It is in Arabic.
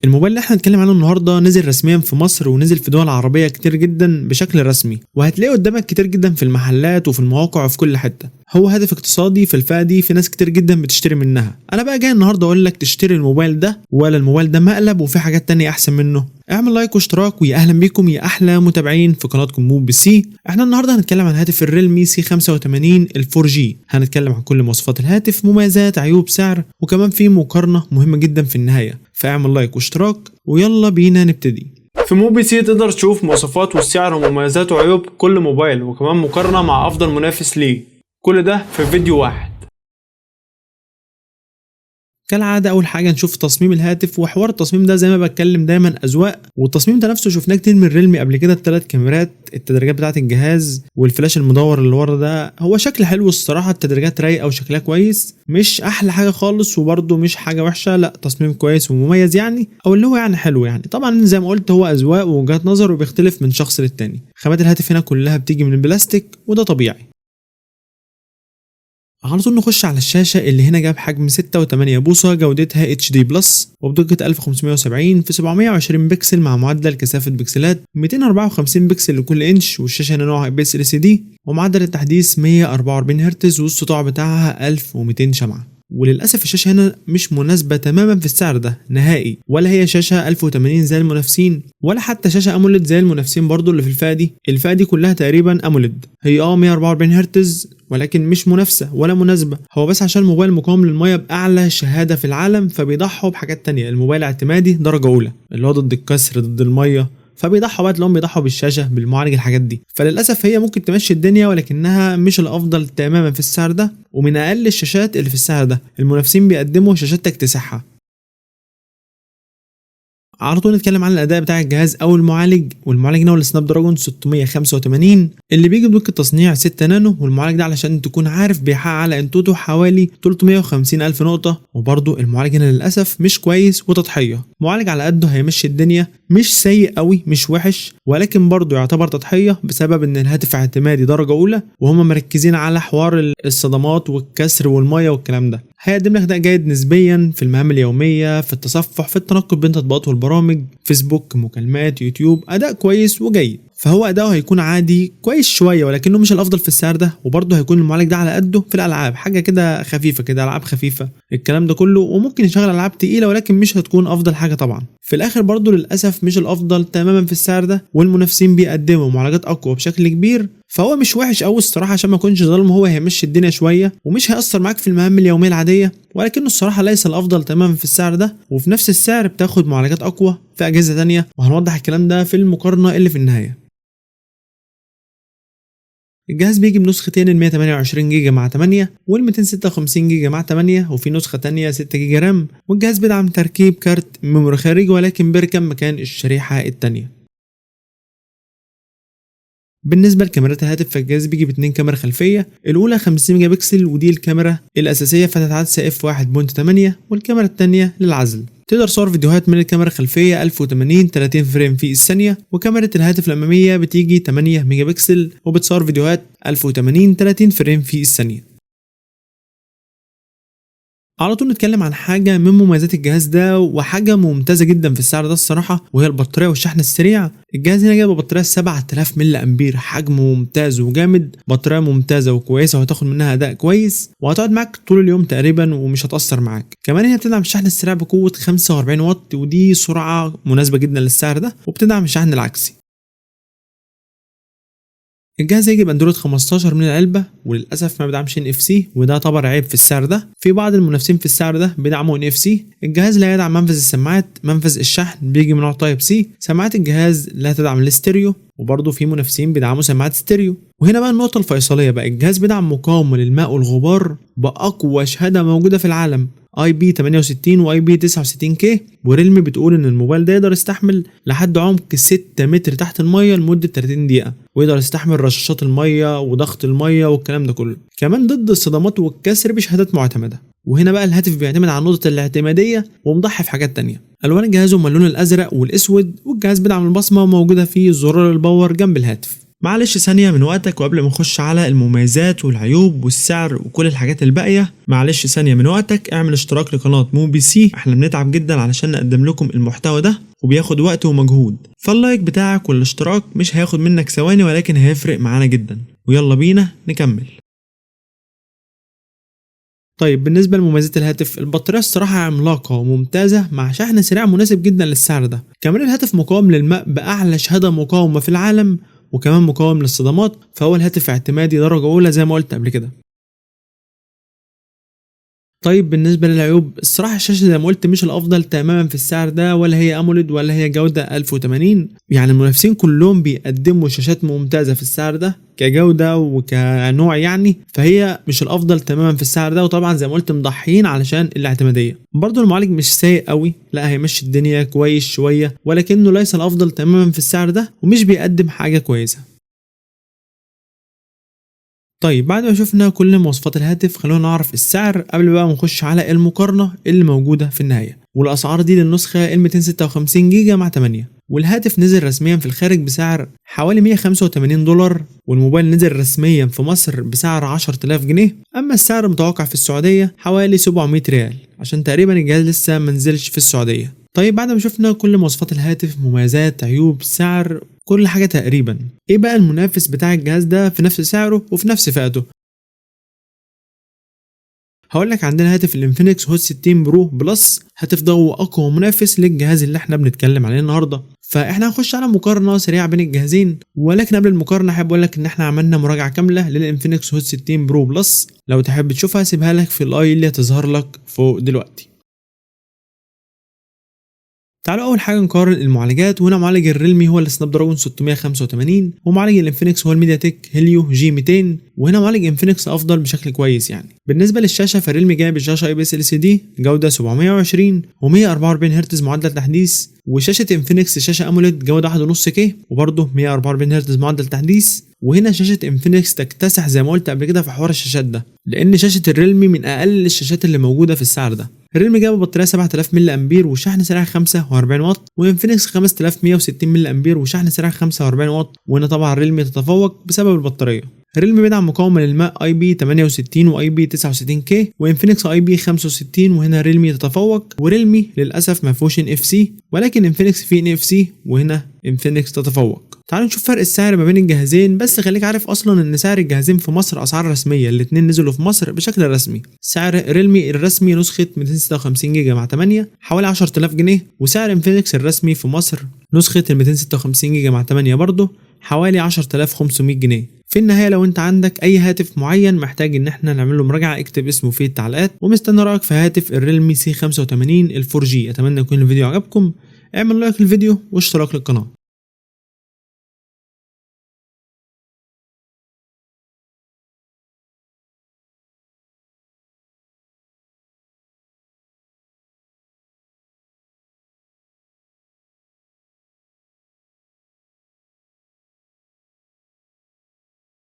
الموبايل اللي احنا هنتكلم عنه النهارده نزل رسميا في مصر ونزل في دول عربية كتير جدا بشكل رسمي، وهتلاقيه قدامك كتير جدا في المحلات وفي المواقع وفي كل حتة. هو هدف اقتصادي في الفئة دي، في ناس كتير جدا بتشتري منها. انا بقى جاي النهارده اقول لك تشتري الموبايل ده ولا الموبايل ده مقلب وفي حاجات تانية احسن منه. اعمل لايك واشتراك، ويا اهلا بيكم يا احلى متابعين في قناتكم موب بالسي. احنا النهارده هنتكلم عن هاتف الريلمي سي 85 الفور جي. هنتكلم عن كل مواصفات الهاتف، مميزات، عيوب، سعر، وكمان في مقارنة مهمة جدا في النهاية. فاعمل لايك واشتراك ويلا بينا نبتدي. في موب بي سي تقدر تشوف مواصفات والسعر ومميزات وعيوب كل موبايل، وكمان مقارنة مع افضل منافس ليه. كل ده في فيديو واحد. كالعادة أول حاجة نشوف تصميم الهاتف، وحوار التصميم ده زي ما بتكلم دايما أذواق، والتصميم ده نفسه شفناه كتير من ريلمي قبل كده. ال3 كاميرات، التدريجات بتاعة الجهاز، والفلاش المدور اللي ورا ده، هو شكل حلو الصراحة. التدريجات رايقة وشكلها كويس، مش أحلى حاجة خالص وبرده مش حاجة وحشة، لا تصميم كويس ومميز يعني، أو اللي هو يعني حلو يعني. طبعا زي ما قلت هو أذواق ووجهات نظر وبيختلف من شخص للتاني. خامات الهاتف هنا كلها بتيجي من البلاستيك وده طبيعي. على طول نخش على الشاشة اللي هنا جاب حجم 6.8 بوصة، جودتها HD بلس وبدقة 1570 في 720 بكسل مع معدل كثافة بكسلات 254 بكسل لكل انش، والشاشة هنا نوعها IPS LCD، ومعدل التحديث 144 هرتز، والسطوع بتاعها 1200 شمعة. وللأسف الشاشة هنا مش مناسبة تماما في السعر ده نهائي، ولا هي شاشة 1080 زي المنافسين، ولا حتى شاشة أموليد زي المنافسين برضو اللي في الفئة دي. الفئة دي كلها تقريبا أموليد، هي 144 هرتز ولكن مش منافسة ولا مناسبة. هو بس عشان الموبايل مقاوم للمية بأعلى شهادة في العالم، فبيضحوا بحاجات تانية. الموبايل اعتمادي درجة أولى اللي هو ضد الكسر ضد المية، فبيضحوا بقى تلاقيهم بيضحوا بالشاشه بالمعالج الحاجات دي. فللاسف هي ممكن تمشي الدنيا، ولكنها مش الافضل تماما في السعر ده، ومن اقل الشاشات اللي في السعر ده. المنافسين بيقدموا شاشات تكتسحها. على طول نتكلم عن الاداء بتاع الجهاز او المعالج، والمعالج هنا هو السناب دراجون 685 اللي بيجي بدقه تصنيع 6 نانو. والمعالج ده علشان تكون عارف بيحقق على انتوتو حوالي 350 الف نقطه. وبرده المعالج هنا للاسف مش كويس وتضحيه. معالج على قده هيمشي الدنيا، مش سيء قوي مش وحش، ولكن برده يعتبر تضحيه بسبب ان الهاتف اعتمادي درجه اولى، وهم مركزين على حوار الصدمات والكسر والميه والكلام ده. هيقدم لك ده جيد نسبيا في المهام اليوميه، في التصفح، في التنقل بين التطبيقات والبرامج، فيسبوك، مكالمات، يوتيوب، اداء كويس وجيد. فهو اداؤه هيكون عادي كويس شويه، ولكنه مش الافضل في السعر ده. وبرضه هيكون المعالج ده على قده في الالعاب، حاجه كده خفيفه كده، العاب خفيفه الكلام ده كله، وممكن يشغل العاب تقيله ولكن مش هتكون افضل حاجه طبعا. في الاخر برضه للاسف مش الافضل تماما في السعر ده، والمنافسين بيقدموا معالجات اقوى بشكل كبير. فهو مش وحش قوي الصراحه، عشان ما اكونش ظالم، هو هيمشي الدنيا شويه ومش هيأثر معاك في المهام اليوميه العاديه، ولكنه الصراحه ليس الافضل تماما في السعر ده. وفي نفس السعر بتاخد معالجات اقوى في اجهزه تانية، وهنوضح الكلام ده في المقارنه اللي في النهايه. الجهاز بيجي بنسختين، ال 128 جيجا مع 8 وال 256 جيجا مع 8، وفي نسخة تانية 6 جيجا رام. والجهاز بيدعم تركيب كارت ميموري خارجي ولكن بيركب مكان الشريحة التانية. بالنسبة لكاميرات الهاتف، فالجهاز بيجي باتنين كاميرا خلفية، الأولى 50 ميجا بكسل ودي الكاميرا الأساسية فتحة عدسة f1.8، والكاميرا التانية للعزل. تقدر تصور فيديوهات من الكاميرا الخلفية 1080 30 فريم في الثانية، وكاميرا الهاتف الأمامية بتيجي 8 ميجا بكسل وبتصور فيديوهات 1080 30 فريم في الثانية. على طول نتكلم عن حاجة من مميزات الجهاز ده، وحاجة ممتازة جدا في السعر ده الصراحة، وهي البطارية والشحن السريع. الجهاز هنا جايب بطارية 7000 ملي أمبير، حجم ممتاز وجامد، بطارية ممتازة وكويسة، وهتاخد منها أداء كويس وهتقعد معاك طول اليوم تقريبا ومش هتأثر معاك. كمان هي بتدعم الشحن السريع بقوة 45 واط، ودي سرعة مناسبة جدا للسعر ده، وبتدعم الشحن العكسي. الجهاز هيجي باندرويد 15 من العلبه، وللاسف ما بيدعمش NFC، وده طبعا عيب في السعر ده. في بعض المنافسين في السعر ده بيدعموا NFC. الجهاز لا يدعم منفذ السماعات، منفذ الشحن بيجي من نوع تايب سي. سماعات الجهاز لا تدعم الاستيريو، وبرضه في منافسين بيدعموا سماعات ستيريو. وهنا بقى النقطه الفيصليه بقى، الجهاز بيدعم مقاومه للماء والغبار باقوى شهاده موجوده في العالم، IP68 و IP69K. وريلمي بتقول ان الموبايل ده يقدر يستحمل لحد عمق 6 متر تحت الميه لمده 30 دقيقه، ويقدر يستحمل رشاشات الميه وضغط الميه والكلام ده كله، كمان ضد الصدمات والكسر بشهادات معتمده. وهنا بقى الهاتف بيعتمد على نقطه الاعتماديه ومضحي في حاجات تانية. الوان الجهاز هما اللون الازرق والاسود، والجهاز بيدعم البصمه وموجوده فيه زرار الباور جنب الهاتف. معلش ثانية من وقتك، وقبل ما نخش على المميزات والعيوب والسعر وكل الحاجات الباقية، معلش ثانية من وقتك اعمل اشتراك لقناة موبي سي. احنا بنتعب جدا علشان نقدم لكم المحتوى ده وبياخد وقت ومجهود، فاللايك بتاعك والاشتراك مش هياخد منك ثواني ولكن هيفرق معانا جدا. ويلا بينا نكمل. طيب بالنسبة لمميزات الهاتف، البطارية الصراحة عملاقة وممتازة مع شحن سريع مناسب جدا للسعر ده. كمان الهاتف مقاوم للماء بأعلى شهادة مقاومة في العالم، وكمان مقاوم للصدمات، فهو الهاتف اعتمادي درجة أولى زي ما قلت قبل كده. طيب بالنسبة للعيوب، الصراحة الشاشة زي ما قلت مش الأفضل تماما في السعر ده، ولا هي أموليد ولا هي جودة 1080. يعني المنافسين كلهم بيقدموا شاشات ممتازة في السعر ده كجودة وكنوع يعني، فهي مش الأفضل تماما في السعر ده. وطبعا زي ما قلت مضحيين علشان الاعتمادية. برضو المعالج مش سيء قوي، لا هيمشي الدنيا كويس شوية، ولكنه ليس الأفضل تماما في السعر ده ومش بيقدم حاجة كويسة. طيب بعد ما شفنا كل مواصفات الهاتف، خلونا نعرف السعر قبل بقى ما نخش على المقارنة اللي موجودة في النهاية. والأسعار دي للنسخة ال 256 جيجا مع 8. والهاتف نزل رسميا في الخارج بسعر حوالي 185 دولار، والموبايل نزل رسميا في مصر بسعر 10000 جنيه. أما السعر المتوقع في السعودية حوالي 700 ريال، عشان تقريبا الجهاز لسه منزلش في السعودية. طيب بعد ما شفنا كل مواصفات الهاتف، مميزات، عيوب، سعر، كل حاجة تقريبا، ايه بقى المنافس بتاع الجهاز ده في نفس سعره وفي نفس فئته؟ هقول لك عندنا هاتف الانفينكس هوت 60 برو بلس. هاتف ده هو اقوى منافس للجهاز اللي احنا بنتكلم عليه النهارده. فاحنا هنخش على مقارنه سريعه بين الجهازين، ولكن قبل المقارنه حابب اقول لك ان احنا عملنا مراجعه كامله للانفينكس هوت 60 برو بلس. لو تحب تشوفها سيبها لك في الاي اللي هتظهر لك فوق دلوقتي. تعالوا اول حاجه نقارن المعالجات، وهنا معالج الريلمي هو السناب دراجون 685، ومعالج الانفينكس هو الميديا تك هيليو جي 200. وهنا معالج انفينكس افضل بشكل كويس يعني. بالنسبه للشاشه فالريلمي جايب الشاشه اي بي اس ال سي دي جوده 720 و144 هرتز معدل تحديث، وشاشه انفينكس شاشه اموليد جوده 1.5 كي وبرده 144 هرتز معدل تحديث. وهنا شاشه انفينكس تكتسح زي ما قلت قبل كده في حوار الشاشات ده، لان شاشه الريلمي من اقل الشاشات اللي موجوده في السعر ده. الريلمي جاب بطاريه 7000 ملي امبير وشحن سريع 45 واط، وانفينكس 5160 ملي امبير وشحن سريع 45 واط. وهنا طبعا الريلمي تتفوق بسبب البطاريه. الريلمي بيدعم مقاومه للماء اي بي 68 واي بي 69 كي، وانفينكس اي بي 65. وهنا ريلمي تتفوق، وريلمي للاسف ما فيهوش ان اف سي، ولكن انفينكس فيه ان اف سي، وهنا انفينكس تتفوق. تعالوا نشوف فرق السعر ما بين الجهازين. بس خليك عارف اصلا ان سعر الجهازين في مصر اسعار رسميه، الاثنين نزلوا في مصر بشكل رسمي. سعر ريلمي الرسمي نسخه 256 جيجا مع 8 حوالي 10000 جنيه، وسعر انفينكس الرسمي في مصر نسخه 256 جيجا مع 8 برضه حوالي 10500 جنيه. في النهايه لو انت عندك اي هاتف معين محتاج ان احنا نعمل له مراجعه، اكتب اسمه في التعليقات. ومستني رايك في هاتف الريلمي سي 85 ال 4 جي. اتمنى يكون الفيديو عجبكم. اعمل لايك للفيديو واشتراك للقناه.